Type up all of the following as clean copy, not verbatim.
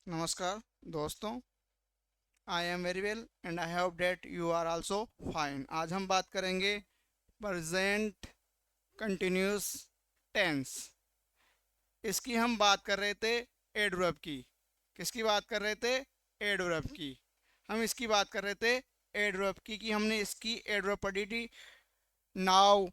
नमस्कार दोस्तों। I am very well and I hope that you are also fine. आज हम बात करेंगे प्रेजेंट कंटिन्यूस टेंस। इसकी हम बात कर रहे थे एडवर्ब की। किसकी बात कर रहे थे? एडवर्ब की। हम इसकी बात कर रहे थे एडवर्ब की कि हमने इसकी एडवर्ब पढ़ी थी। Now,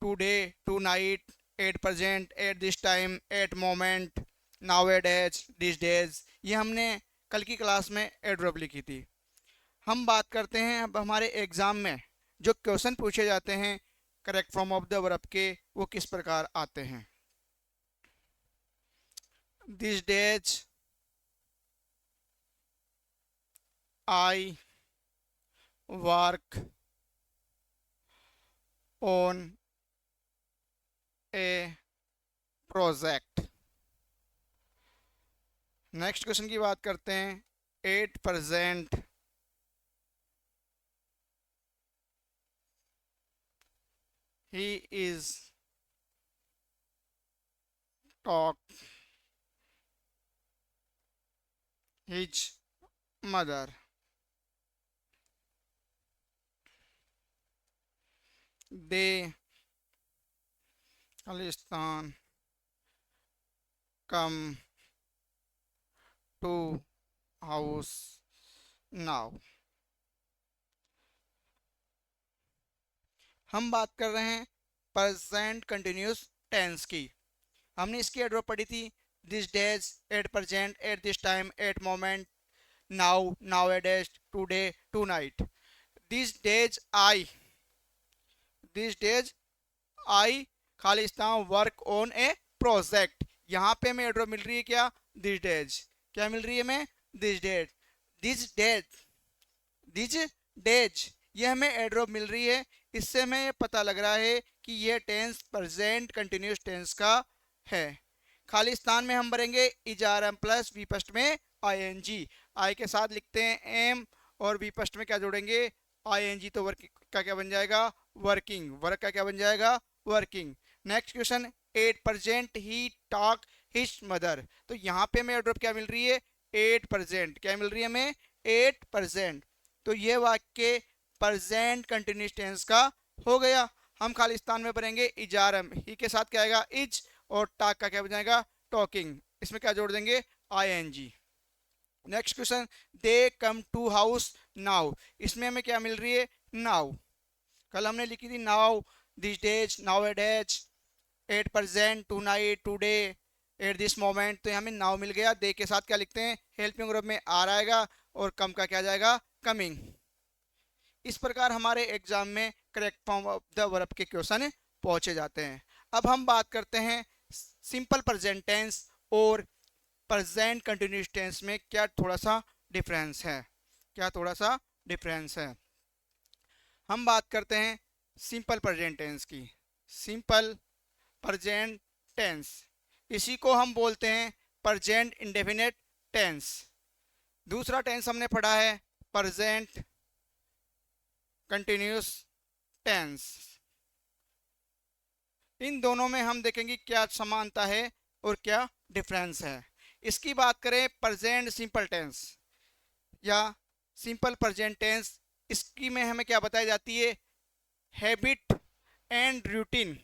today, tonight, at present, at this time, at moment, now at age, this days. ये हमने कल की क्लास में एडवर्ब लिखी थी। हम बात करते हैं अब हमारे एग्जाम में जो क्वेश्चन पूछे जाते हैं correct form of the verb के, वो किस प्रकार आते हैं। This days I work on a project. Next question की बात करते हैं। At present he is talk his mother. They खालिस्तान कम टू हाउस नाउ। हम बात कर रहे हैं प्रेजेंट कंटिन्यूस टेंस की। हमने इसकी एडवर्ब पढ़ी थी। This days, at present, at this time, at moment, now, nowadays, today, tonight. This days I, this days I खालिस्तान वर्क ऑन ए प्रोजेक्ट। यहाँ पे हमें एडवर्ब मिल रही है क्या? This days. क्या मिल रही है हमें? This days. This days, this days, ये हमें एडवर्ब मिल रही है। इससे हमें पता लग रहा है कि ये टेंस प्रेजेंट कंटिन्यूस टेंस का है। खालिस्तान में हम भरेंगे इजारम प्लस विपस्ट में आईएनजी। आई के साथ लिखते हैं एम और विपस्ट में क्या जोड़ेंगे? आईएनजी। तो वर्क का क्या बन जाएगा? वर्किंग। वर्क का क्या बन जाएगा? Working. Next question. At present he talk his mother. तो यहाँ पे हमें एडवर्ब क्या मिल रही है? At present. क्या मिल रही है हमें? At present. तो ये वाक्य प्रेजेंट कंटिन्यूस टेंस का हो गया। हम खालिस्तान में भरेंगे इजारम। ही के साथ क्या आएगा? इज। और टाक का क्या बन जाएगा? टॉकिंग। इसमें क्या जोड़ देंगे? I N G. Next question. They come to house now. इसमें हमें क्या मिल रही है? नाउ। कल हमने लिखी थी now, this days, now at age, at present, tonight, today, at this moment. तो हमें नाउ मिल गया। दे के साथ क्या लिखते हैं? हेल्पिंग वर्ब में आर आएगा और कम का क्या जाएगा? कमिंग। इस प्रकार हमारे एग्जाम में correct form of the verb के क्वेश्चन पहुंचे जाते हैं। अब हम बात करते हैं सिंपल प्रेजेंट टेंस और प्रेजेंट कंटिन्यूस टेंस में क्या थोड़ा सा डिफरेंस है। क्या थोड़ा सा डिफरेंस है। हम बात करते हैं सिंपल प्रेजेंट टेंस की। सिंपल प्रेजेंट टेंस, इसी को हम बोलते हैं प्रेजेंट इंडेफिनिट टेंस। दूसरा टेंस हमने पढ़ा है प्रेजेंट कंटिन्यूस टेंस। इन दोनों में हम देखेंगे क्या समानता है और क्या डिफरेंस है। इसकी बात करें प्रेजेंट सिंपल टेंस या सिंपल प्रेजेंट टेंस, इसकी में हमें क्या बताई जाती है? Habit and routine.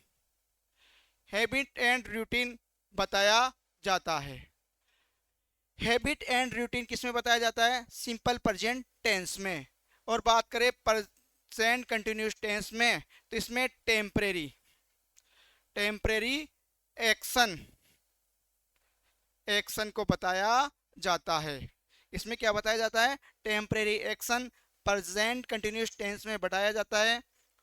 Habit and routine बताया जाता है। हैबिट एंड रूटीन किस में बताया जाता है? सिंपल प्रेजेंट टेंस में। और बात करें प्रेजेंट कंटिन्यूस टेंस में, तो इसमें टेम्परेरी, टेम्परेरी एक्शन, एक्शन को बताया जाता है। इसमें क्या बताया जाता है? Temporary action present continuous tense में बताया जाता है।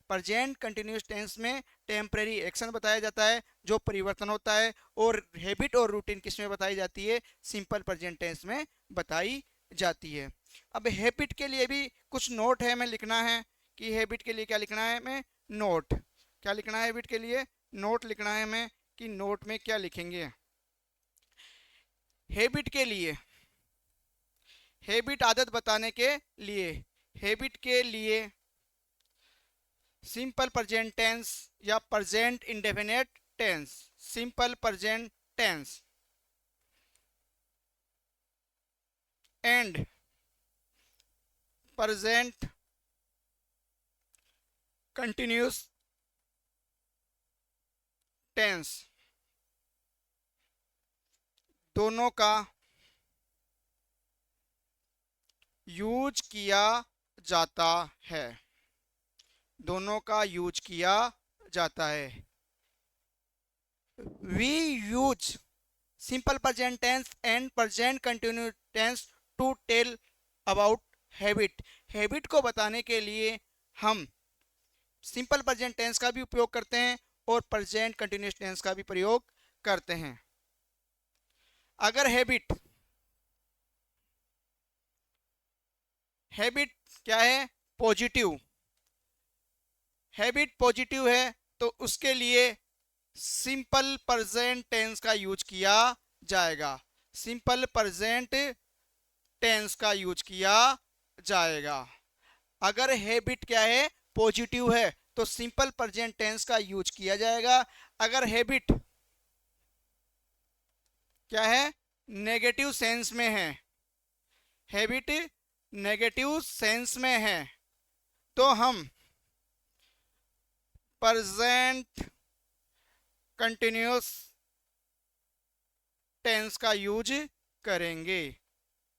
प्रेजेंट कंटिन्यूस टेंस में टेम्परेरी एक्शन बताया जाता है जो परिवर्तन होता है। और हैबिट और रूटीन किस में बताई जाती है? सिंपल प्रेजेंट टेंस में बताई जाती है। अब हैबिट के लिए भी कुछ नोट है, हमें लिखना है कि हैबिट के लिए क्या लिखना है हमें? नोट। क्या लिखना है हैबिट के लिए? नोट लिखना है हमें कि नोट में क्या लिखेंगे। हैबिट के लिए, हैबिट आदत बताने के लिए, हैबिट के लिए सिंपल प्रेजेंट टेंस या present indefinite tense, simple present tense, and present continuous tense दोनों का यूज किया जाता है। दोनों का यूज किया जाता है। We use simple present tense and present continuous tense to tell about habit. Habit को बताने के लिए हम सिंपल प्रेजेंट टेंस का भी उपयोग करते हैं और प्रेजेंट कंटिन्यूस टेंस का भी प्रयोग करते हैं। अगर हैबिट हैबिट क्या है? पॉजिटिव। हैबिट पॉजिटिव है तो उसके लिए सिंपल प्रेजेंट टेंस का यूज किया जाएगा। सिंपल प्रेजेंट टेंस का यूज किया जाएगा। अगर हैबिट क्या है? पॉजिटिव है तो सिंपल प्रेजेंट टेंस का यूज किया जाएगा। अगर हैबिट क्या है? नेगेटिव सेंस में है, हैबिट नेगेटिव सेंस में है तो हम प्रेजेंट कंटिन्यूस टेंस का यूज करेंगे।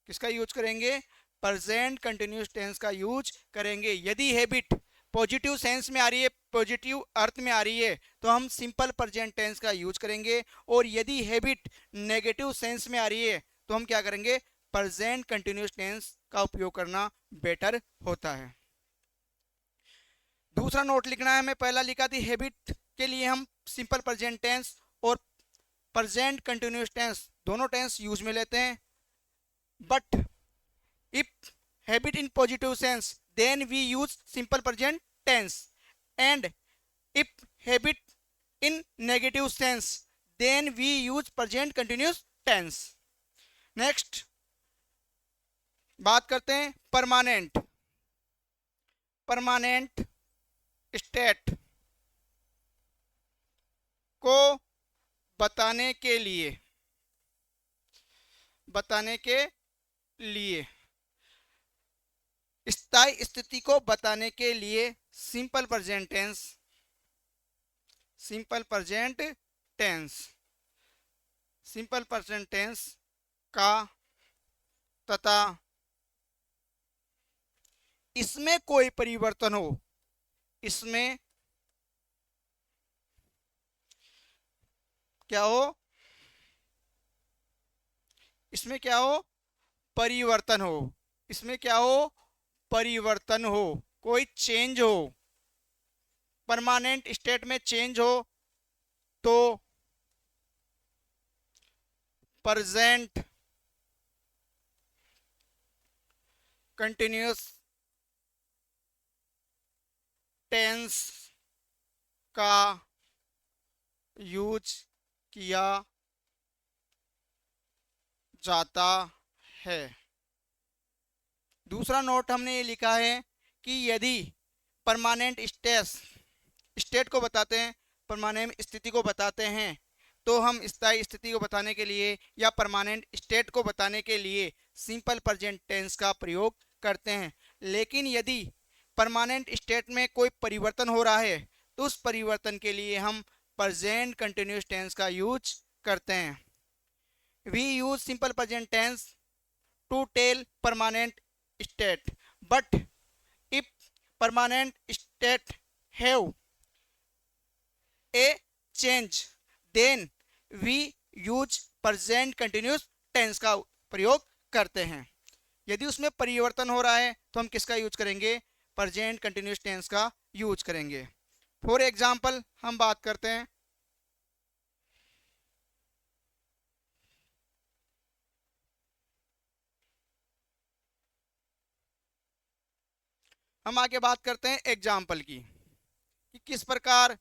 किसका यूज करेंगे? प्रेजेंट कंटिन्यूस टेंस का यूज करेंगे। यदि हैबिट पॉजिटिव सेंस में आ रही है, पॉजिटिव अर्थ में आ रही है तो हम सिंपल प्रेजेंट टेंस का यूज करेंगे। और यदि हैबिट नेगेटिव सेंस में आ रही है तो हम क्या करेंगे? प्रेजेंट कंटिन्यूस टेंस का उपयोग करना बेटर होता है। दूसरा नोट लिखना है, मैं पहला लिखा थी हैबिट के लिए हम सिंपल प्रेजेंट टेंस और प्रेजेंट कंटिन्यूस टेंस दोनों टेंस यूज में लेते हैं। But if habit in positive sense then we use simple present tense, and if habit in negative sense then we use present continuous tense. Next बात करते हैं permanent. Permanent state को बताने के लिए स्थायी स्थिति को बताने के लिए सिंपल प्रेजेंट टेंस का तथा इसमें कोई परिवर्तन हो, इसमें क्या हो? इसमें क्या हो? परिवर्तन हो। इसमें क्या हो? परिवर्तन हो, कोई चेंज हो, परमानेंट स्टेट में चेंज हो तो प्रेजेंट कंटिन्यूस टेंस का यूज किया जाता है। दूसरा नोट हमने ये लिखा है कि यदि परमानेंट स्टेट को बताते हैं, परमानेंट स्थिति को बताते हैं तो हम स्थायी स्थिति को बताने के लिए या परमानेंट स्टेट को बताने के लिए सिंपल प्रेजेंट टेंस का प्रयोग करते हैं। लेकिन यदि परमानेंट स्टेट में कोई परिवर्तन हो रहा है तो उस परिवर्तन के लिए हम प्रेजेंट कंटिन्यूस टेंस का यूज करते हैं। We use simple present tense to tell permanent state, but if permanent state have a change then we use present continuous tense का प्रयोग करते हैं। यदि उसमें परिवर्तन हो रहा है तो हम किसका यूज करेंगे? प्रेजेंट कंटिन्यूस टेंस का यूज करेंगे। फॉर एग्जाम्पल हम बात करते हैं, हम आगे बात करते हैं एग्जाम्पल की कि किस प्रकार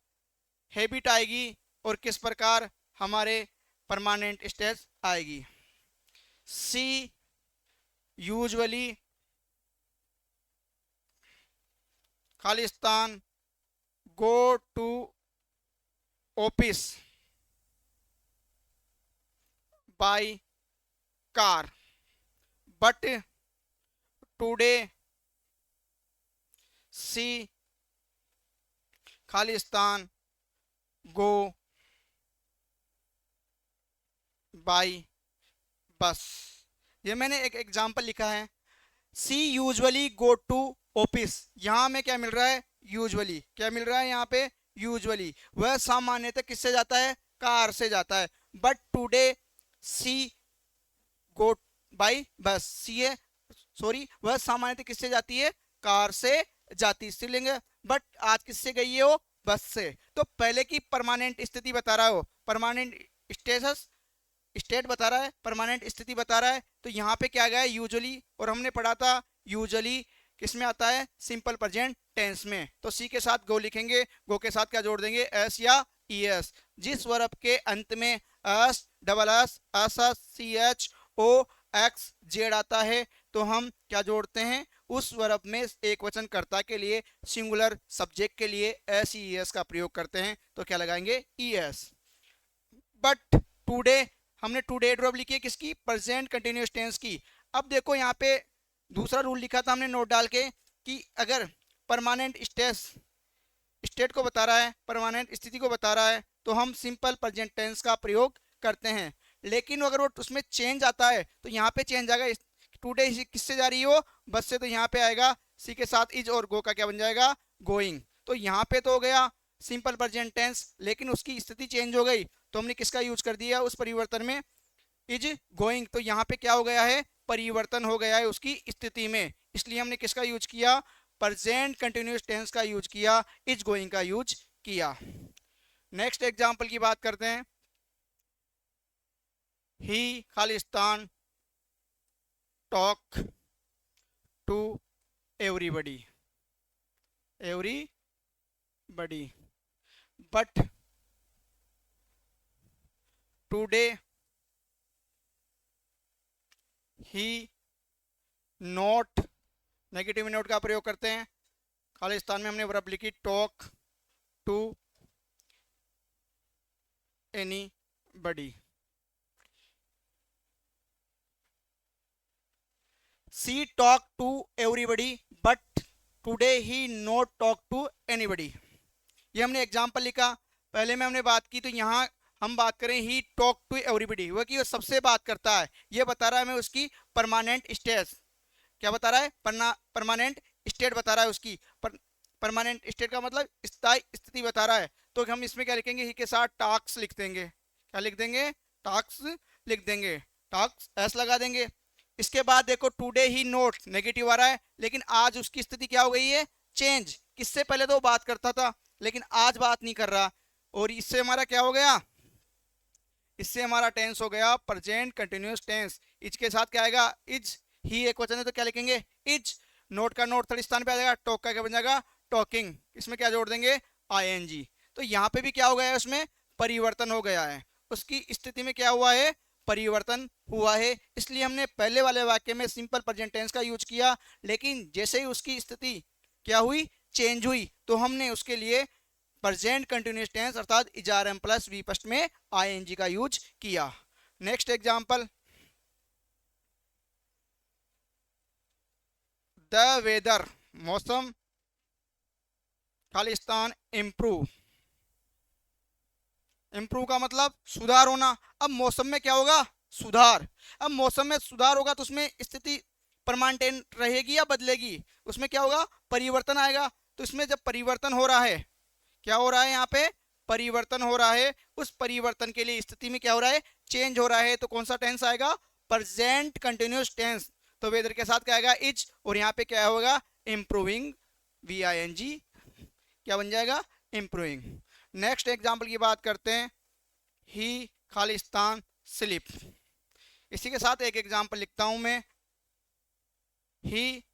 हैबिट आएगी और किस प्रकार हमारे परमानेंट स्टेट आएगी। सी यूजुअली खालिस्तान go to office by car but today she खालिस्तान गो बाई बस। ये मैंने एक एग्जांपल लिखा है। She usually go to office, यहां में क्या मिल रहा है, यूजुअली क्या मिल रहा है यहाँ पे, यूजुअली। वह सामान्यतः किससे जाता है, कार से जाता है। But today she go by bus, she है सॉरी, वह सामान्यतः किससे जाती है, कार से जाती, स्त्रीलिंग है। बट आज किससे गई है वो, बस से। तो पहले की परमानेंट स्थिति बता रहा है वो, परमानेंट स्टेटस, स्टेट बता रहा है, परमानेंट स्थिति बता रहा है। तो यहाँ पे क्या गया है, यूजुअली, और हमने पढ़ा था यूजुअली किस में आता है, सिंपल प्रेजेंट टेंस में। तो सी के साथ गो लिखेंगे, गो के साथ क्या जोड़ देंगे, एस या ई एस। जिस वर्ब के अंत में S double S S S C H O X Z आता है तो हम क्या जोड़ते हैं, उस वर्ब में एक वचन कर्ता के लिए, सिंगुलर सब्जेक्ट के लिए एस ई एस का प्रयोग करते हैं। तो क्या लगाएंगे, ई एस। बट टुडे, हमने टुडे ड्रॉप लिखी है किसकी, प्रेजेंट कंटिन्यूअस टेंस की। अब देखो यहाँ पे दूसरा रूल लिखा था हमने नोट डाल के कि अगर परमानेंट स्टेट को बता रहा है, परमानेंट स्थिति को बता रहा है, तो हम सिंपल प्रेजेंट टेंस का प्रयोग करते हैं। लेकिन अगर वो उसमें चेंज आता है तो यहाँ पे चेंज आएगा, टुडे किससे जा रही है वो, बस से, तो यहाँ पे आएगा सी के साथ इज, और गो का क्या बन जाएगा, गोइंग। तो यहाँ पे तो हो गया सिंपल प्रेजेंट टेंस, लेकिन उसकी स्थिति चेंज हो गई तो हमने किसका यूज कर दिया उस परिवर्तन में, इज गोइंग। तो यहाँ पे क्या हो गया है, परिवर्तन हो गया है उसकी स्थिति में, इसलिए हमने किसका यूज किया, प्रेजेंट कंटिन्यूअस टेंस का यूज किया, इज गोइंग का यूज किया। नेक्स्ट एग्जांपल की बात करते हैं। ही खालिस्तान talk to everybody, everybody, but today he not, negative note का प्रयोग करते हैं। खालिस्तान में हमने वर्ब लिखी talk to any body. She talk to everybody but today he not talk to anybody. ये हमने एग्जाम्पल लिखा, पहले में हमने बात की, तो यहाँ हम बात करें ही टॉक टू एवरीबडी, वह कि वो सबसे बात करता है, ये बता रहा है हमें उसकी परमानेंट स्टेट, क्या बता रहा है, परमानेंट स्टेट बता रहा है उसकी, परमानेंट स्टेट का मतलब स्थायी स्थिति बता रहा है। तो हम इसमें क्या लिखेंगे, ही के साथ टास्क लिख देंगे, क्या लिख देंगे, टास्क लिख देंगे, टास्क एस लगा देंगे। इसके बाद देखो टुडे ही नोट नेगेटिव आ रहा है, लेकिन आज उसकी स्थिति क्या हो गई है, चेंज। किससे पहले तो बात करता था लेकिन आज बात नहीं कर रहा, और इससे हमारा क्या हो गया, इससे हमारा टेंस हो गया प्रेजेंट कंटिन्यूअस टेंस। इज के साथ क्या आएगा, इज, ही एक वचन है तो क्या लिखेंगे, इज। नोट का नोट थर्ड स्थान पे आ जाएगा, टॉक का क्या बन जाएगा, टॉकिंग। इसमें क्या जोड़ देंगे, आईएनजी। तो यहाँ पे भी क्या हो गया है, उसमें परिवर्तन हो गया है, उसकी स्थिति में क्या हुआ है, परिवर्तन हुआ है। इसलिए हमने पहले वाले वाक्य में सिंपल प्रेजेंट टेंस का यूज किया, लेकिन जैसे ही उसकी स्थिति क्या हुई, चेंज हुई, तो हमने उसके लिए प्रेजेंट कंटिन्यूअस टेंस अर्थात इजारम प्लस वी फर्स्ट में आईएनजी का यूज किया। नेक्स्ट एग्जांपल, द वेदर, मौसम, खालिस्तान इम्प्रूव, इम्प्रूव का मतलब सुधार होना। अब मौसम में क्या होगा, सुधार। अब मौसम में सुधार होगा तो उसमें स्थिति परमानेंट रहेगी या बदलेगी, उसमें क्या होगा, परिवर्तन आएगा। तो इसमें जब परिवर्तन हो रहा है, क्या हो रहा है यहाँ पे, परिवर्तन हो रहा है, उस परिवर्तन के लिए स्थिति में क्या हो रहा है, चेंज हो रहा है, तो कौन सा टेंस आएगा, प्रेजेंट कंटिन्यूअस टेंस। तो वेदर के साथ क्या आएगा, इज, और यहाँ पे क्या होगा, improving, V I N G, क्या बन जाएगा, इम्प्रूविंग। नेक्स्ट एग्जाम्पल की बात करते हैं, ही खालिस्तान स्लिप। इसी के साथ एक एग्जाम्पल लिखता हूं मैं, ही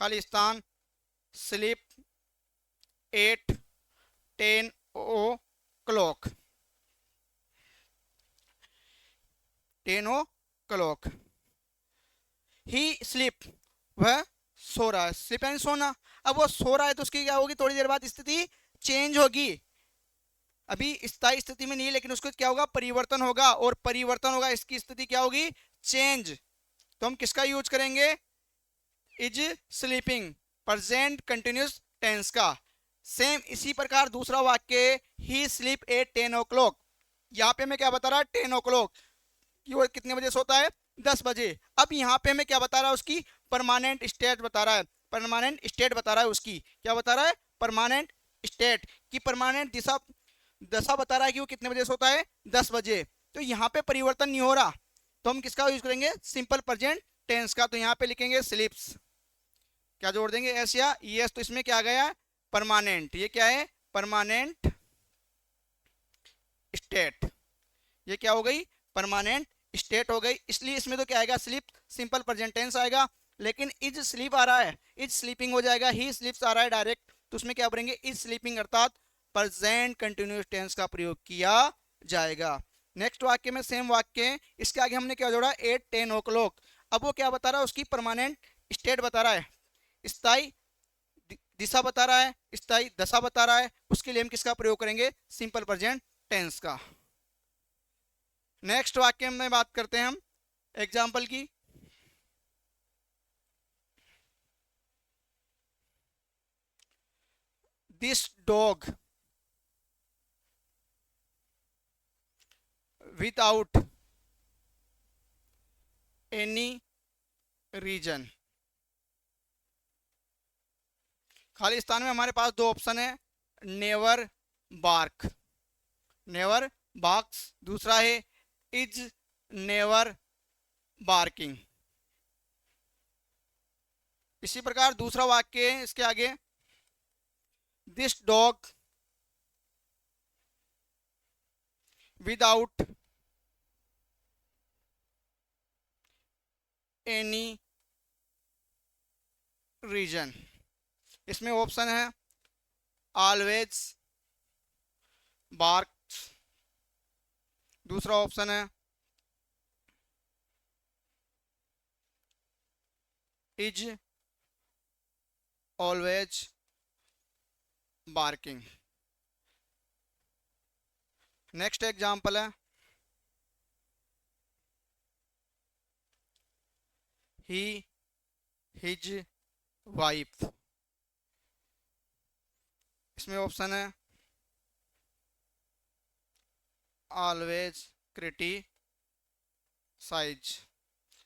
खालिस्तान स्लिप 8:10 o'clock, 10 o'clock। ही स्लिप, वह सो रहा है, स्लिप एंड सोना। अब वो सो रहा है तो उसकी क्या होगी, थोड़ी देर बाद स्थिति चेंज होगी, अभी स्थायी स्थिति में नहीं है, लेकिन उसको क्या होगा, परिवर्तन होगा, और परिवर्तन होगा, इसकी स्थिति क्या होगी, चेंज। तो हम किसका यूज करेंगे, is sleeping, present continuous tense का। सेम इसी प्रकार दूसरा वाक्य, ही स्लीप एट 10 o'clock। यहाँ पे हमें क्या बता रहा है, 10 o'clock, कि वो कितने बजे सोता है, 10 बजे। अब यहाँ पे हमें क्या बता रहा है, उसकी परमानेंट स्टेट बता रहा है, परमानेंट स्टेट बता रहा है उसकी, क्या बता रहा है, परमानेंट स्टेट की परमानेंट दिशा दशा बता रहा है कि वो कितने बजे सोता है, 10 बजे। तो यहाँ पे परिवर्तन नहीं हो रहा, तो हम किसका यूज करेंगे, सिंपल प्रेजेंट टेंस का। तो यहाँ पे लिखेंगे स्लीप्स, क्या जोड़ देंगे, एस या ईएस। तो इसमें क्या गया, परमानेंट, ये क्या है, परमानेंट स्टेट, ये क्या हो गई, परमानेंट स्टेट हो गई। इसलिए इसमें तो क्या आएगा, स्लीप, सिंपल प्रेजेंट टेंस आएगा। लेकिन इज स्लीप आ रहा है, इज स्लीपिंग हो जाएगा, ही स्लीप्स आ रहा है डायरेक्ट, तो उसमें क्या करेंगे, इज स्लीपिंग अर्थात प्रेजेंट कंटिन्यूस टेंस का प्रयोग किया जाएगा। नेक्स्ट वाक्य में सेम वाक्य, इसके आगे हमने क्या जोड़ा, 8-10 o'clock। अब वो क्या बता रहा है, उसकी परमानेंट स्टेट बता रहा है, स्थायी दिशा बता रहा है, स्थायी दशा बता रहा है। उसके लिए हम किसका प्रयोग करेंगे, सिंपल प्रेजेंट टेंस का। नेक्स्ट वाक्य में बात करते हैं हम एग्जाम्पल की। This dog without any reason. खाली स्थान में हमारे पास दो ऑप्शन है, नेवर बार्क, नेवर बार्क्स, दूसरा है इज नेवर बार्किंग। इसी प्रकार दूसरा वाक्य है इसके आगे, this dog without any reason. इसमें ऑप्शन है ऑलवेज बार्क्स, दूसरा ऑप्शन है is always barking. Next example है, ही हिज वाइफ। इसमें ऑप्शन है ऑलवेज क्रिटिसाइज,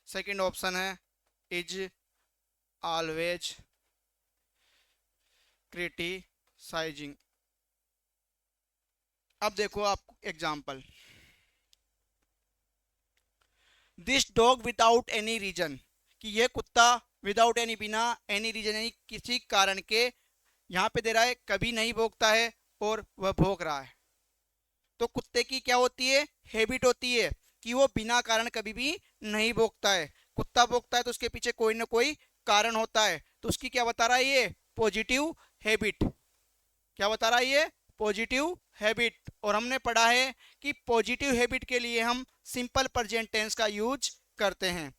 सेकंड ऑप्शन है इज ऑलवेज क्रिटिसाइजिंग। अब देखो आप example, this dog without any reason, कि यह कुत्ता विदाउट एनी, बिना एनी रीजन, यानी किसी कारण के, यहाँ पे दे रहा है कभी नहीं भौंकता है और वह भौंक रहा है। तो कुत्ते की क्या होती है, हैबिट होती है कि वो बिना कारण कभी भी नहीं भौंकता है। कुत्ता भौंकता है तो उसके पीछे कोई ना कोई कारण होता है। तो उसकी क्या बता रहा है, ये पॉजिटिव हैबिट, क्या बता रहा है, ये पॉजिटिव हैबिट। और हमने पढ़ा है कि पॉजिटिव हैबिट के लिए हम सिंपल प्रेजेंट टेंस का यूज करते हैं।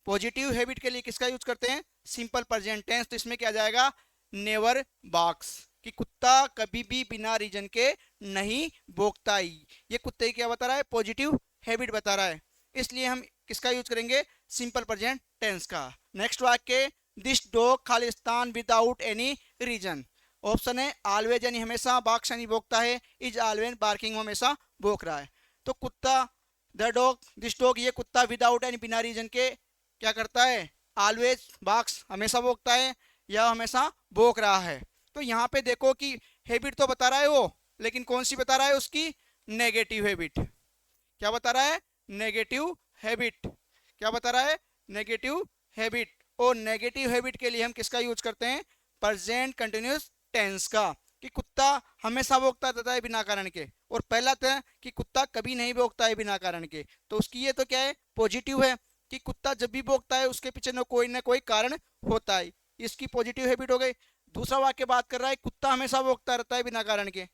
पॉजिटिव हैबिट के लिए किसका यूज करते हैं, सिंपल प्रेजेंट टेंस। तो इसमें क्या जाएगा, नेवर बार्क्स, कि कुत्ता कभी भी बिना रीजन के नहीं भौंकता ही। ये कुत्ते की क्या बता रहा है, पॉजिटिव हैबिट बता रहा है। इसलिए हम किसका यूज करेंगे, सिंपल प्रेजेंट टेंस का। नेक्स्ट वाक्य, दिस डॉग खालिस्तान विदाउट एनी रीजन। ऑप्शन है ऑलवेज यानी हमेशा, बार्क्स यानी भौंकता है, इज ऑलवेज बार्किंग हमेशा भौंक रहा है। तो कुत्ता, द डॉग, दिस डॉग, ये कुत्ता विदाउट यानी बिना रीजन के क्या करता है, ऑलवेज बार्क्स हमेशा भौंकता है या हमेशा भौंक रहा है। तो यहाँ पे देखो कि हैबिट तो बता रहा है वो, लेकिन कौन सी बता रहा है, उसकी नेगेटिव हैबिट। क्या बता रहा है, नेगेटिव हैबिट, क्या बता रहा है, नेगेटिव हैबिट। और नेगेटिव हैबिट के लिए हम किसका यूज करते हैं, प्रेजेंट कंटिन्यूस टेंस का, कि कुत्ता हमेशा भौंकता रहता है बिना कारण के। और पहला था कि कुत्ता कभी नहीं भौंकता है बिना कारण के, तो उसकी ये तो क्या है, पॉजिटिव है, कि कुत्ता जब भी भौंकता है उसके पीछे ना कोई कारण होता है, इसकी पॉजिटिव हैबिट हो गई। दूसरा वाक्य बात कर रहा है कुत्ता हमेशा भौंकता रहता है बिना कारण के,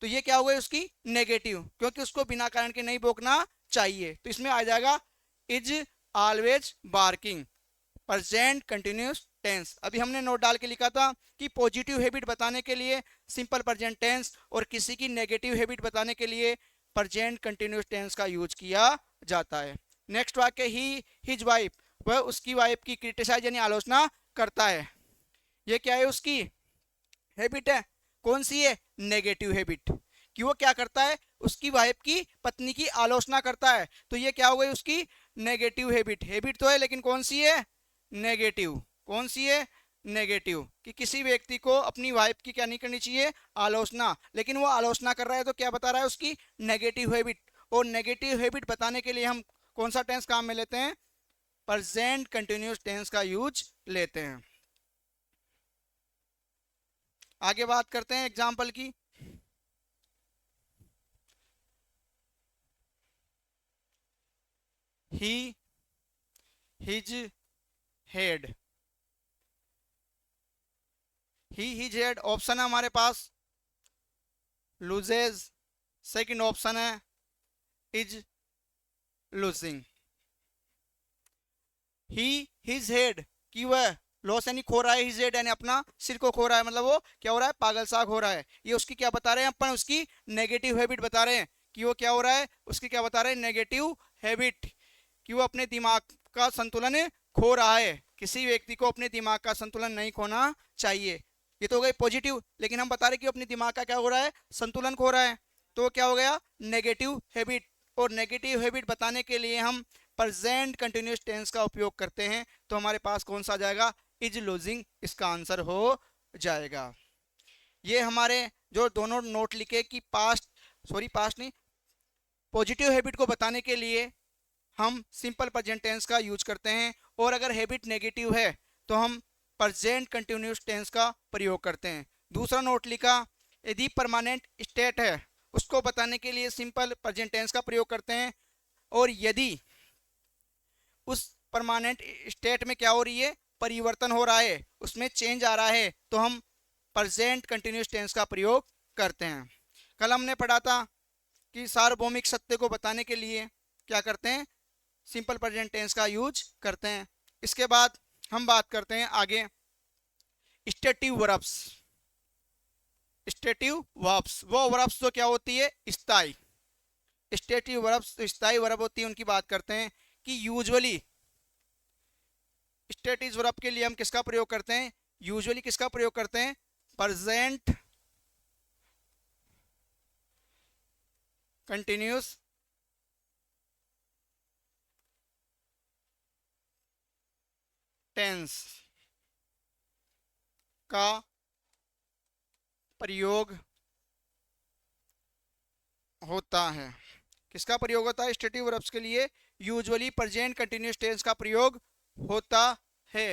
तो ये क्या हो गई उसकी नेगेटिव, क्योंकि उसको बिना कारण के नहीं भौंकना चाहिए। तो इसमें आ जाएगा is always barking, present continuous tense. अभी हमने नोट डाल के लिखा था कि पॉजिटिव हैबिट बताने के लिए सिंपल प्रेजेंट टेंस और किसी की नेगेटिव हैबिट बताने के लिए प्रेजेंट कंटिन्यूस टेंस का यूज किया जाता है। नेक्स्ट वाक्य, ही हिज वाइफ वह उसकी वाइफ की क्रिटिसाइज यानी आलोचना करता है। ये क्या है, उसकी हैबिट है। कौन सी है, नेगेटिव हैबिट, कि वो क्या करता है, उसकी वाइफ की पत्नी की आलोचना करता है। तो ये क्या हो गई, उसकी नेगेटिव हैबिट। हैबिट तो है लेकिन कौन सी है, नेगेटिव। कौन सी है, नेगेटिव। कि किसी व्यक्ति को अपनी वाइफ की क्या नहीं करनी चाहिए, आलोचना, लेकिन वो आलोचना कर रहा है तो क्या बता रहा है, उसकी नेगेटिव हैबिट। और नेगेटिव हैबिट बताने के लिए हम कौन सा टेंस काम में लेते हैं, प्रेजेंट कंटिन्यूस टेंस का यूज लेते हैं। आगे बात करते हैं एग्जाम्पल की। ही हिज हेड, ही हिज हेड ऑप्शन है हमारे पास, लूजेज। सेकंड ऑप्शन है is losing. He his head, कि वह लॉस यानी खो रहा है, हिज हेड यानी अपना सिर को खो रहा है, मतलब वो क्या हो रहा है, पागल साग हो रहा है। ये उसकी क्या बता रहे हैं अपन, उसकी नेगेटिव हैबिट बता रहे हैं कि वो क्या हो रहा है, उसकी क्या बता रहे हैं, नेगेटिव हैबिट, कि वो अपने दिमाग का संतुलन खो रहा है। किसी व्यक्ति को अपने दिमाग का संतुलन नहीं खोना चाहिए। ये तो हो गई पॉजिटिव, लेकिन हम बता रहे कि अपने दिमाग का क्या हो रहा है, संतुलन खो रहा है। तो क्या हो गया, नेगेटिव हैबिट। और नेगेटिव हैबिट बताने के लिए हम प्रेजेंट कंटिन्यूस टेंस का उपयोग करते हैं। तो हमारे पास कौन सा आ जाएगा, इज लूजिंग, इसका आंसर हो जाएगा। ये हमारे जो दोनों नोट लिखे कि पास्ट नहीं, पॉजिटिव हैबिट को बताने के लिए हम सिंपल प्रेजेंट टेंस का यूज करते हैं। और अगर हैबिट नेगेटिव है तो हम प्रेजेंट कंटिन्यूस टेंस का प्रयोग करते हैं। दूसरा नोट लिखा, यदि परमानेंट स्टेट है उसको बताने के लिए सिंपल प्रेजेंट टेंस का प्रयोग करते हैं। और यदि उस परमानेंट स्टेट में क्या हो रही है, परिवर्तन हो रहा है, उसमें चेंज आ रहा है, तो हम प्रेजेंट कंटिन्यूस टेंस का प्रयोग करते हैं। कल हमने पढ़ा था कि सार्वभौमिक सत्य को बताने के लिए क्या करते हैं, सिंपल प्रेजेंट टेंस का यूज करते हैं। इसके बाद हम बात करते हैं आगे स्टेटिव वर्ब्स। स्टेटिव वर्ब्स वो वर्ब्स जो क्या होती है, स्थायी। स्टेटिव वर्ब्स स्थायी वर्ब होती है, उनकी बात करते हैं कि यूजुअली स्टेटिव वर्ब के लिए हम किसका प्रयोग करते हैं, यूजुअली किसका प्रयोग करते हैं, प्रेजेंट कंटिन्यूस टेंस का प्रयोग होता है। किसका प्रयोग होता है, स्टेटिव वर्ब्स के लिए यूजुअली प्रेजेंट कंटिन्यूस टेंस का प्रयोग होता है।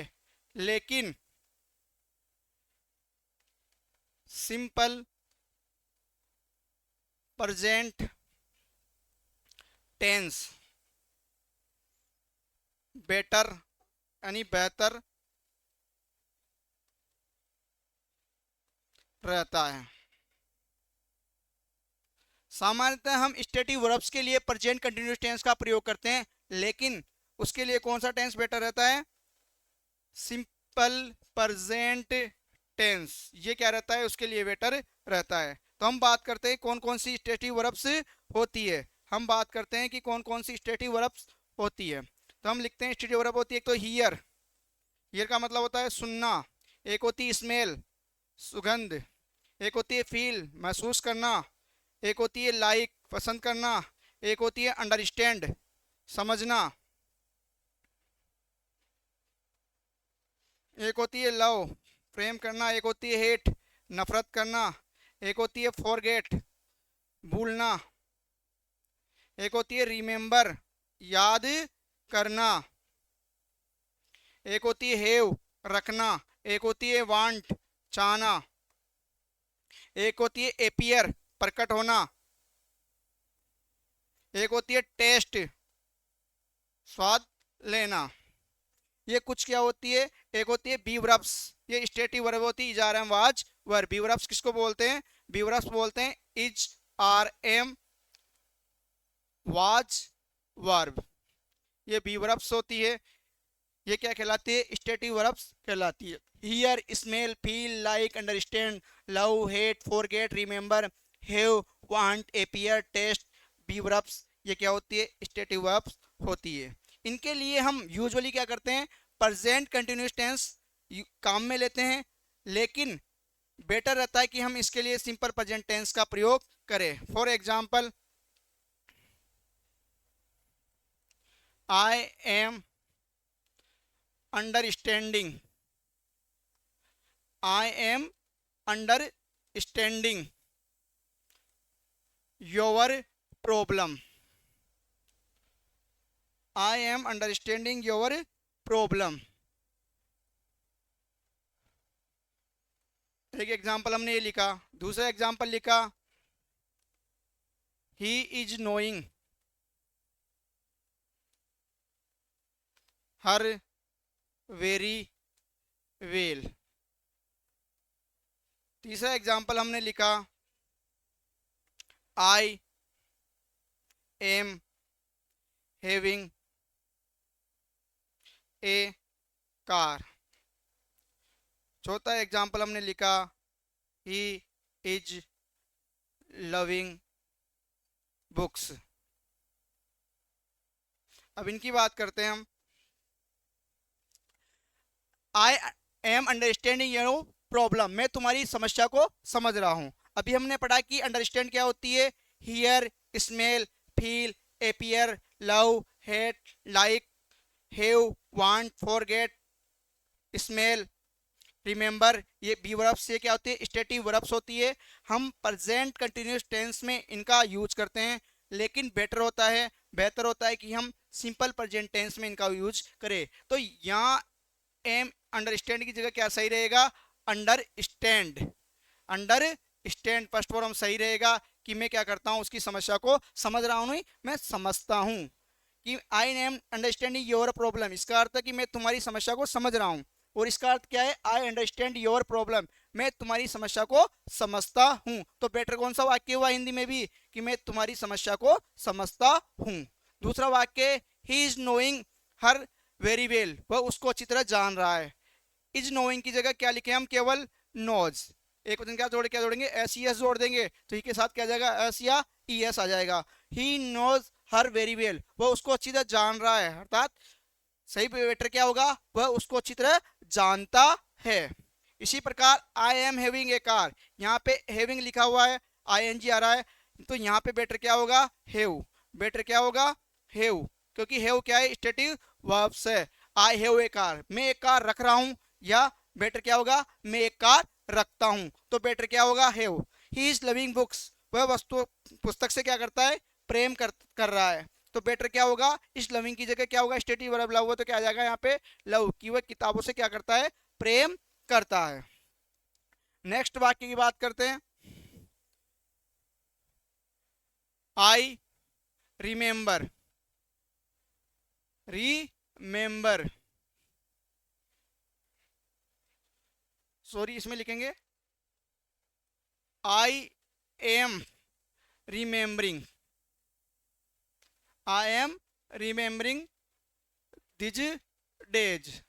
लेकिन सिंपल प्रेजेंट टेंस बेटर यानी बेहतर रहता है। सामान्यतः हम स्टेटिव वर्ब्स के लिए प्रेजेंट कंटिन्यूस टेंस का प्रयोग करते हैं, लेकिन उसके लिए कौन सा टेंस बेटर रहता है, सिंपल प्रेजेंट टेंस। ये क्या रहता है, उसके लिए बेटर रहता है। तो हम बात करते हैं कौन कौन सी स्टेटिव वर्ब्स होती है। हम बात करते हैं कि कौन कौन सी स्टेटिव वर्ब्स होती है। तो हम लिखते हैं स्टेटिव वर्ब होती है, एक तो हियर, हियर का मतलब होता है सुनना। एक होती है स्मेल, सुगंध। एक होती है फील, महसूस करना। एक होती है लाइक, पसंद करना। एक होती है अंडरस्टैंड, समझना। एक होती है लव, प्रेम करना। एक होती है हेट, नफरत करना। एक होती है फॉरगेट, भूलना। एक होती है रिमेंबर, याद करना। एक होती है हैव, रखना। एक होती है वांट, चाहना। एक होती है एपियर, प्रकट होना। एक होती है टेस्ट, स्वाद लेना। ये कुछ क्या होती है, एक होती है बी वर्ब्स, ये स्टेटिव वर्ब होती है, is are am was were. Be verbs किसको बोलते हैं, बी वर्ब्स बोलते हैं is are am was verb. ये बी वर्ब्स होती है। ये क्या कहलाती है, स्टेटिव वर्ब्स कहलाती है। Hear, smell, feel, like, understand, love, hate, forget, remember, have, want, appear, taste, be verbs, ये क्या होती है, स्टेटिव वर्ब्स होती है। इनके लिए हम यूजुअली क्या करते हैं, प्रेजेंट कंटिन्यूस टेंस काम में लेते हैं, लेकिन बेटर रहता है कि हम इसके लिए सिंपल प्रेजेंट टेंस का प्रयोग करें। For example, I am understanding, I am understanding your problem, I am understanding your problem. एक एग्जाम्पल हमने ये लिखा। दूसरा एग्जाम्पल लिखा, he is knowing her very well. तीसरा एग्जाम्पल हमने लिखा, I am having a car. चौथा एग्जाम्पल हमने लिखा, ही इज लविंग बुक्स। अब इनकी बात करते हैं हम। I am understanding your problem, मैं तुम्हारी समस्या को समझ रहा हूं। अभी हमने पढ़ा कि अंडरस्टैंड क्या होती है, hear, smell, feel, appear, love, hate, like, have, want, forget, smell, remember. ये बी वर्ब्स से क्या होती है, स्टेटिव वर्ब्स होती है। हम प्रेजेंट कंटिन्यूस टेंस में इनका यूज करते हैं, लेकिन बेहतर होता है कि हम सिंपल प्रेजेंट टेंस में इनका यूज करें। तो यहाँ एम अंडरस्टैंड की जगह क्या सही रहेगा, अंडरस्टैंड। अंडरस्टैंड फर्स्ट फॉर्म सही रहेगा कि मैं क्या करता हूँ, उसकी समस्या को समझ रहा हूँ, नहीं मैं समझता हूँ। कि I am understanding your problem, इसका अर्थ है कि मैं तुम्हारी समस्या को समझ रहा हूँ। और इसका अर्थ क्या है, आई अंडरस्टैंड योर प्रॉब्लम, मैं तुम्हारी समस्या को समझता हूँ। तो बेटर कौन सा वाक्य हुआ हिंदी में भी, कि मैं तुम्हारी समस्या को समझता हूँ। दूसरा वाक्य, he is knowing her very well, वह उसको अच्छी तरह जान रहा है। इज नोइंग की जगह क्या लिखे हम, केवल नोज। एक वचन क्या जोड़ेंगे, एस ई एस जोड़ देंगे, तो ही के साथ क्या जाएगा, एस या ई एस आ जाएगा। He knows her very well, वह उसको अच्छी तरह जान रहा है, अर्थात सही बेटर क्या होगा, वह उसको अच्छी तरह जानता है। इसी प्रकार I am having a car, यहाँ पे हैविंग लिखा हुआ है, आई एन जी आ रहा है, तो यहाँ पे बेटर क्या होगा, हैव। बेटर क्या होगा, हैव, क्योंकि हैव क्या है, स्टेटिव वर्ब्स है। आई हैव ए कार, मैं एक कार रख रहा हूँ, या बेटर क्या होगा, मैं एक कार रखता हूँ, तो बेटर क्या होगा, have. He is loving books, वह वस्तु पुस्तक से क्या करता है, प्रेम कर रहा है, तो बेटर क्या होगा, इस लविंग की जगह क्या होगा, स्टेटिव वर्ब लव हो, तो क्या आ जाएगा यहाँ पे, लव, की वह किताबों से क्या करता है, प्रेम करता है। नेक्स्ट वाक्य की बात करते हैं, आई रिमेंबर, रिमेंबर, सॉरी इसमें लिखेंगे, I am remembering, I am remembering these days,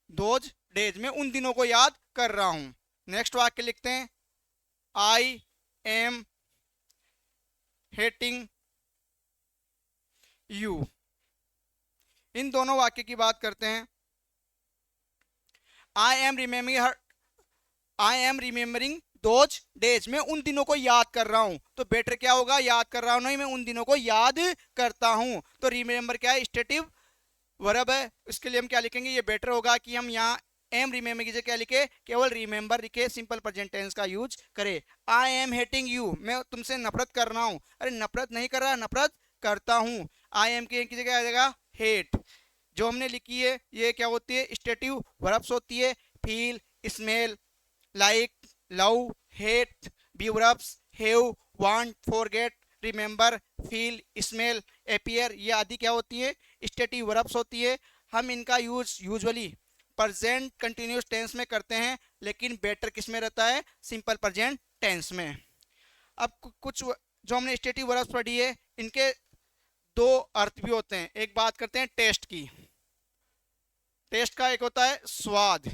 those days, में उन दिनों को याद कर रहा हूं। नेक्स्ट वाक्य लिखते हैं, आई एम हेटिंग यू। इन दोनों वाक्य की बात करते हैं। I am remembering her, I am remembering those days, मैं उन दिनों को याद कर रहा हूं, तो बेटर क्या होगा, याद कर रहा हूं, नहीं मैं उन दिनों को याद करता हूं, तो रिमेम्बर क्या है, स्टेटिव वर्ब है। इसके लिए हम क्या लिखेंगे, ये बेटर होगा कि हम यहाँ एम रिमेम्बर की जगह क्या लिखे, केवल रिमेम्बर लिखे, सिंपल प्रेजेंट टेंस का यूज करे। आई एम हेटिंग यू, मैं तुमसे नफरत कर रहा हूँ, अरे नफरत नहीं कर रहा, नफरत करता हूँ। आई एम की जगह आ जाएगा हेट। जो हमने लिखी है ये क्या होती है, स्टेटिव वर्ब्स होती है, feel, smell, like, love, hate, be verbs, have, want, forget, remember, feel, smell, appear, ये आदि क्या होती है, स्टेटिव वर्ब्स होती है। हम इनका use usually present continuous tense में करते हैं, लेकिन बेटर किस में रहता है, सिंपल प्रेजेंट टेंस में। अब कुछ जो हमने स्टेटिव वर्ब्स पढ़ी है, इनके दो अर्थ भी होते हैं। एक बात करते हैं टेस्ट की। टेस्ट का एक होता है स्वाद,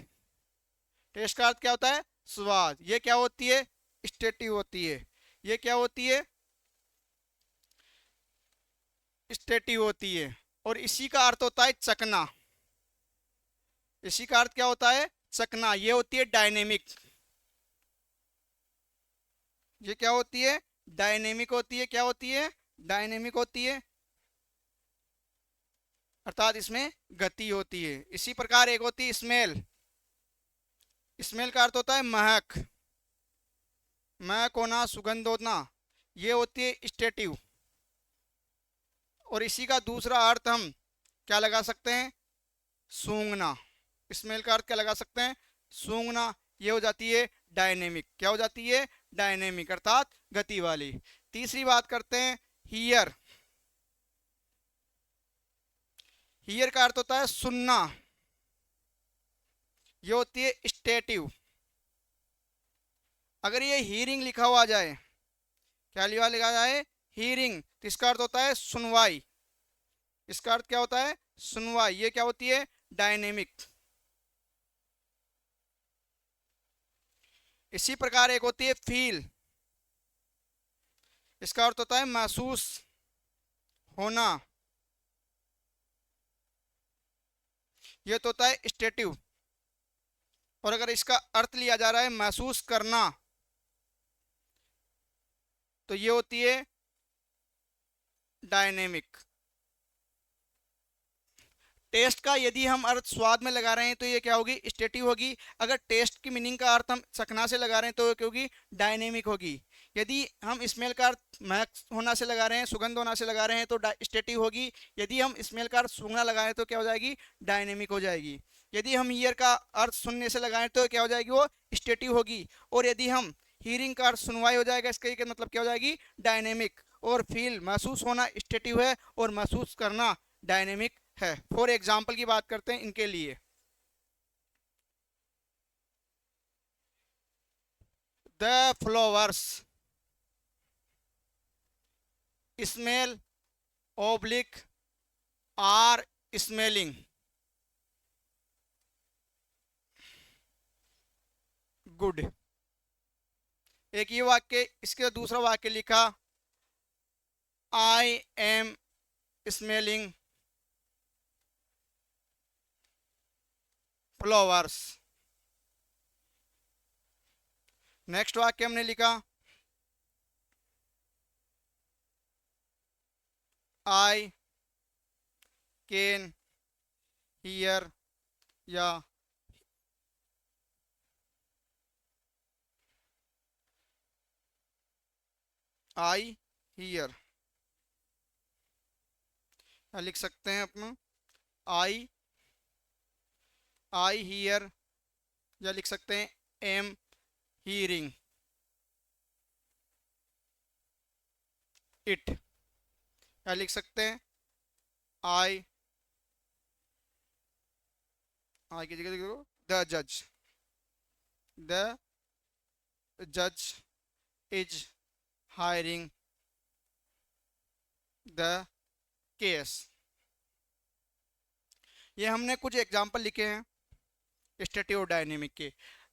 टेस्ट का अर्थ क्या होता है, स्वाद। ये क्या होती है, स्टेटिव होती है। ये क्या होती है, स्टेटिव होती है। और इसी का अर्थ होता है चकना। इसी का अर्थ क्या होता है? चकना। ये होती है डायनेमिक। ये क्या होती है? डायनेमिक होती है। क्या होती है? डायनेमिक होती है, अर्थात इसमें गति होती है। इसी प्रकार एक होती है स्मेल। स्मेल का अर्थ होता है महक। महक होना, सुगंध होना, ये होती है स्टेटिव। और इसी का दूसरा अर्थ हम क्या लगा सकते हैं? सूंघना। स्मेल का अर्थ क्या लगा सकते हैं? सूंघना। ये हो जाती है डायनेमिक। क्या हो जाती है? डायनेमिक, अर्थात गति वाली। तीसरी बात करते हैं हियर। हियर का अर्थ होता है सुनना। ये होती है स्टेटिव। अगर ये हीरिंग लिखा हुआ जाए, क्या लिखा जाए? हीरिंग, तो इसका अर्थ होता है सुनवाई। इसका अर्थ क्या होता है? सुनवाई। ये क्या होती है? डायनेमिक। इसी प्रकार एक होती है फील। इसका अर्थ होता है महसूस होना। ये तो होता है स्टेटिव। और अगर इसका अर्थ लिया जा रहा है महसूस करना, तो ये होती है डायनेमिक। टेस्ट का यदि हम अर्थ स्वाद में लगा रहे हैं तो ये क्या होगी? स्टेटिव होगी। अगर टेस्ट की मीनिंग का अर्थ हम चखना से लगा रहे हैं तो ये क्या होगी? डायनेमिक होगी। यदि हम स्मेल का अर्थ महक होना से लगा रहे हैं, सुगंध होना से लगा रहे हैं तो स्टेटिव होगी। यदि हम स्मेल का अर्थ सूंघना लगाएं तो क्या हो जाएगी? डायनेमिक हो जाएगी। यदि हम ईयर का अर्थ सुनने से लगाएं तो क्या हो जाएगी? वो स्टेटिव होगी। और यदि हम हीरिंग का अर्थ सुनवाई हो जाएगा, इसका मतलब क्या हो जाएगी? डायनेमिक। और फील, महसूस होना, स्टेटिव है। और महसूस करना डायनेमिक है। फॉर एग्जाम्पल की बात करते हैं इनके लिए। The flowers smell oblique are smelling good. एक ये वाक्य। इसके दूसरा वाक्य लिखा I am smelling flowers. Next वाक्य हमने लिखा आई कैन हियर या आई हियर। लिख सकते हैं अपना आई आई हियर, या लिख सकते हैं एम हीरिंग इट, या लिख सकते हैं आई आई की जगह देखो द जज। द जज इज हायरिंग द केस। ये हमने कुछ एग्जाम्पल लिखे हैं स्टेटिव और डायनेमिक के।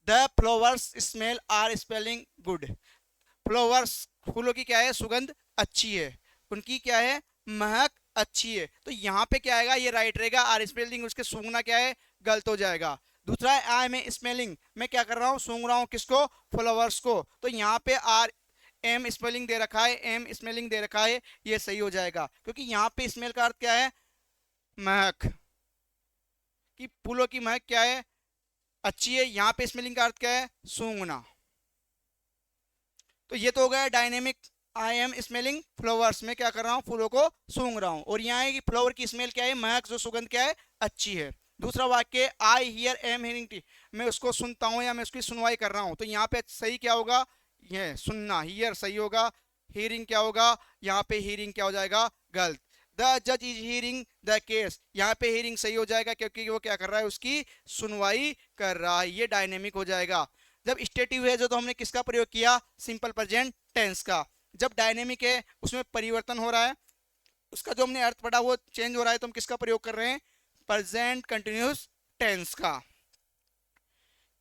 The flowers smell are spelling good. Flowers, फूलों की क्या है? सुगंध अच्छी है। उनकी क्या है? महक अच्छी है। तो यहाँ पे क्या आएगा? ये राइट रहेगा। आर स्पेलिंग, उसके सूंघना क्या है? गलत हो जाएगा। दूसरा है आई में स्मेलिंग, मैं क्या कर रहा हूँ? सूंघ रहा हूँ किसको? फ्लावर्स को। तो यहाँ पे आर एम स्पेलिंग दे रखा है, एम स्मेलिंग दे रखा है, ये सही हो जाएगा। क्योंकि यहाँ पे स्मेल का अर्थ क्या है? महक। कि फूलों की महक क्या है? अच्छी है। यहाँ पे स्मेलिंग का अर्थ क्या है? सूंघना। तो ये तो हो गया dynamic. I am smelling flowers, में क्या कर रहा हूँ? फूलों को सूंघ रहा हूँ। और यहाँ है कि फ्लावर की स्मेल क्या है? महक, जो सुगंध क्या है? अच्छी है। दूसरा वाक्य I hear am hearing T, मैं उसको सुनता हूँ या मैं उसकी सुनवाई कर रहा हूँ। तो यहाँ पे सही क्या होगा? ये सुनना, हियर सही होगा। हियरिंग क्या होगा? यहाँ पे हियरिंग क्या हो जाएगा? गलत। द जज इज हियरिंग द केस, यहाँ पे हियरिंग सही हो जाएगा क्योंकि वो क्या कर रहा है? उसकी सुनवाई कर रहा है। ये डायनेमिक हो जाएगा। जब स्टेटिव है जो, तो हमने किसका प्रयोग किया? सिंपल प्रेजेंट टेंस का। जब डायनेमिक है उसमें परिवर्तन हो रहा है, उसका जो हमने अर्थ पढ़ा वो चेंज हो रहा है, तो हम किसका प्रयोग कर रहे हैं? प्रेजेंट कंटिन्यूस टेंस का।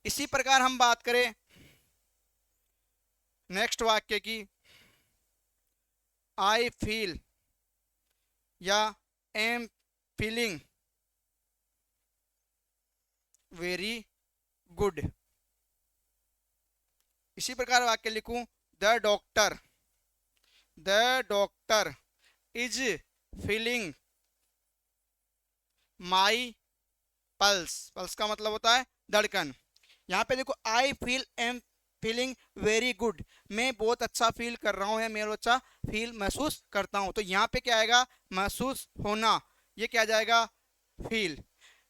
इसी प्रकार हम बात करें नेक्स्ट वाक्य की, आई फील या एम फीलिंग वेरी गुड। इसी प्रकार वाक्य लिखूं, the doctor is feeling my pulse. Pulse का मतलब होता है धड़कन। यहाँ पे देखो, I feel am feeling very good, मैं बहुत अच्छा फील कर रहा हूँ या मैं अच्छा फील महसूस करता हूँ। तो यहाँ पे क्या आएगा, महसूस होना, ये क्या जाएगा, feel.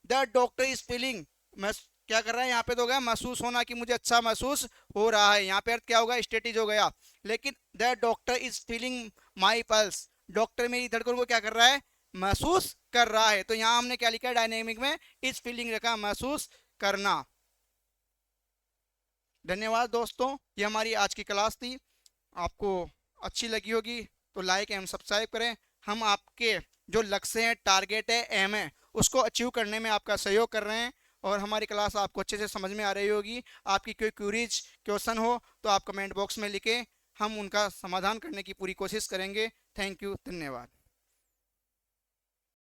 The doctor is feeling, मैं क्या कर रहा है यहाँ पे, तो हो गया महसूस होना कि मुझे अच्छा महसूस हो रहा है, यहाँ पे अर्थ क्या होगा, स्टेटिज हो गया। लेकिन the doctor is feeling my pulse, doctor मेरी धड़कन को क्या कर रहा है, महसूस कर रहा है। तो यहाँ हमने क्या लिखा है, डायनेमिक में इज फीलिंग रखा, महसूस करना। धन्यवाद दोस्तों, ये हमारी आज की क्लास थी। आपको अच्छी लगी होगी तो लाइक एवं सब्सक्राइब करें। हम आपके जो लक्ष्य हैं, टारगेट है, एम है, उसको अचीव करने में आपका सहयोग कर रहे हैं। और हमारी क्लास आपको अच्छे से समझ में आ रही होगी। आपकी कोई क्यूरीज, क्वेश्चन हो तो आप कमेंट बॉक्स में लिखें, हम उनका समाधान करने की पूरी कोशिश करेंगे। थैंक यू, धन्यवाद।